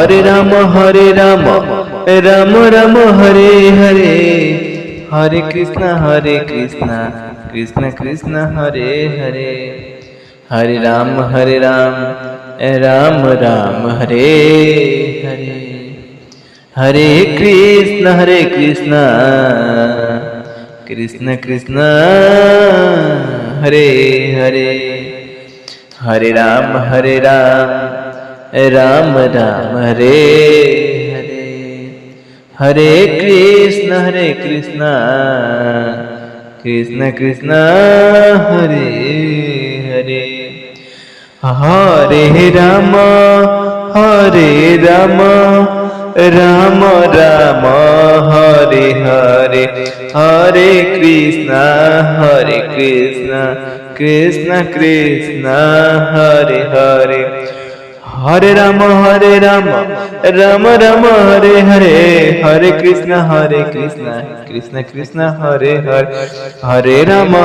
Hare Ram Ram Ram Hare Hare, Hare Krishna Krishna Krishna Hare Hare, Hare Ram Ram Ram Hare Hare, Hare Krishna Krishna Krishna Hare Hare, Hare Ram Ram Ram Hare Hare, Hare Krishna Krishna Krishna Hare Hare, Hare Ram Ram Ram Hare Hare, Hare Krishna Krishna Krishna Hare Hare, Hare Ram Ram Ram Hare Hare, Hare Krishna Krishna Krishna Hare Hare, Hare Ram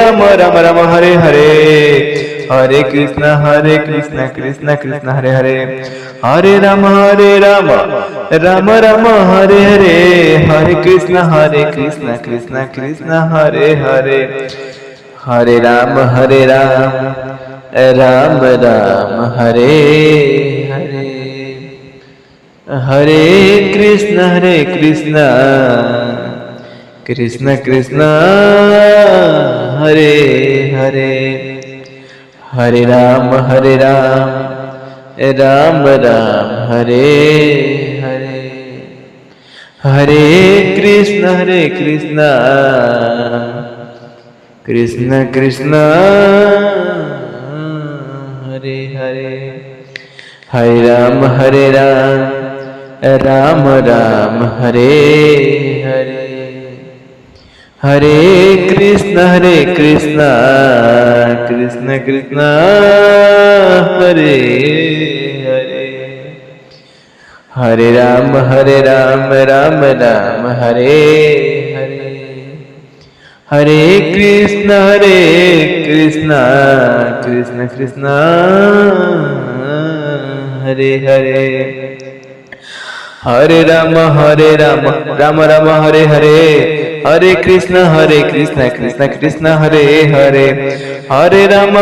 Ram Ram Hare Hare, Hare Krishna Krishna Krishna Hare Hare, Hare Ram Ram Ram Hare Hare, Hare Krishna Krishna Krishna Hare Hare, Hare Ram Ram Ram Hare Hare, Hare Krishna Krishna Krishna Hare Hare, Hare Ram Ram Ram Hare Hare, Hare Krishna Krishna Krishna Hare Hare, Hare Ram Ram Ram Hare Hare, Hare Krishna Krishna Krishna Hare Hare, Hare Ram Ram Ram Hare Hare, Hare Krishna Krishna Krishna Hare Hare, Hare Ram Ram Ram Hare Hare, Hare Krishna Krishna Krishna Hare Hare,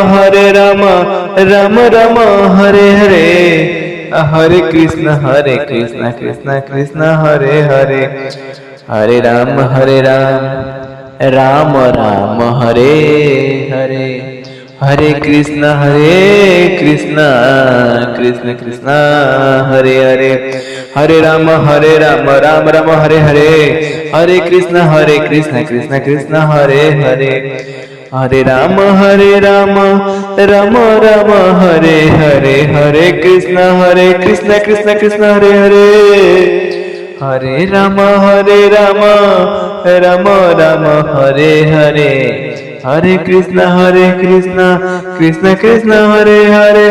Hare Ram Ram Ram Hare Hare, Hare Krishna Krishna Krishna Hare Hare, Hare Ram Ram Ram Hare Hare, Hare Krishna Krishna Krishna Hare Hare, Hare Ram Ram Ram Hare Hare, Hare Krishna Krishna Krishna Hare Hare, Hare Ram Ram Ram Hare Hare, Hare Krishna Krishna Krishna Hare Hare, Hare Ram Ram Ram Hare Hare, Hare Krishna Krishna Krishna Hare Hare, Hare Ram Ram Ram Hare Hare, Hare Krishna Krishna Krishna Hare Hare,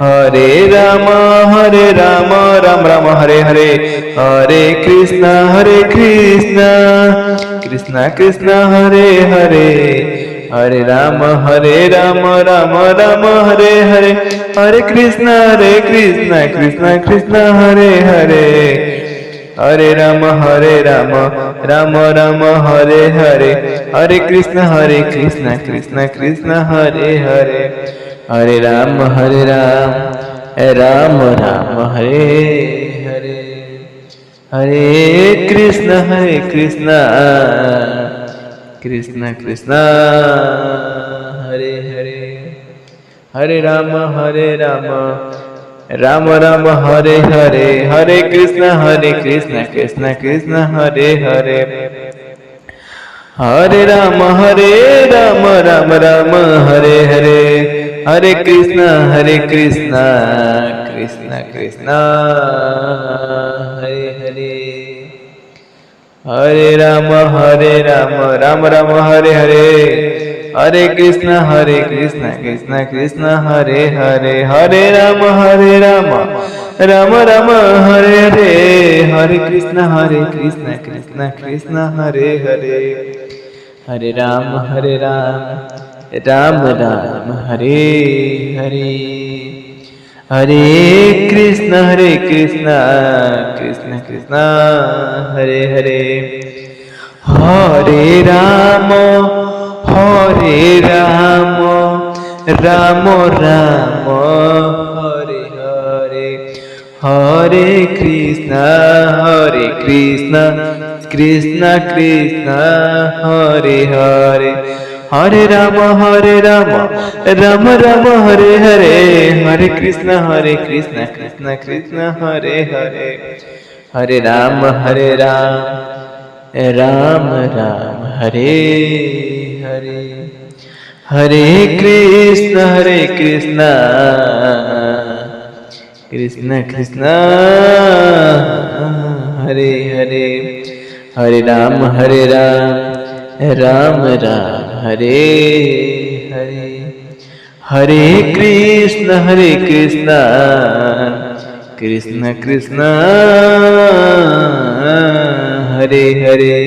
Hare Ram Ram Ram Hare Hare, Hare Krishna Krishna Krishna Hare Hare, Hare Ram Ram Ram Hare Hare, Hare Krishna Krishna Krishna Hare Hare, Hare Ram Ram Ram Hare Hare, Hare Krishna Krishna Krishna Hare Hare, Hare Ram Ram Ram Hare Hare, Hare Krishna Krishna Krishna Hare Hare, Hare Ram Ram Ram Hare Hare, Hare Krishna Krishna Krishna Hare Hare, Hare Ram Ram Ram Hare Hare, Hare Krishna Krishna Krishna Hare Hare, Hare Ram Ram Ram Hare Hare, Hare Krishna Krishna Krishna Hare Hare, Hare Ram Ram Ram Hare Hare, Hare Krishna Krishna Krishna Hare Hare, Hare Ram Ram Ram Hare Hare, Hare Krishna Krishna Krishna Hare Hare, Hare Ram Ram Ram Hare Hare, Hare Krishna Krishna Krishna Hare Hare, Hare Ram Ram Ram Hare Hare, Hare Krishna Krishna Krishna Hare Hare, Hare Ram Ram Ram Hare Hare, Hare Krishna Krishna Krishna Hare Hare.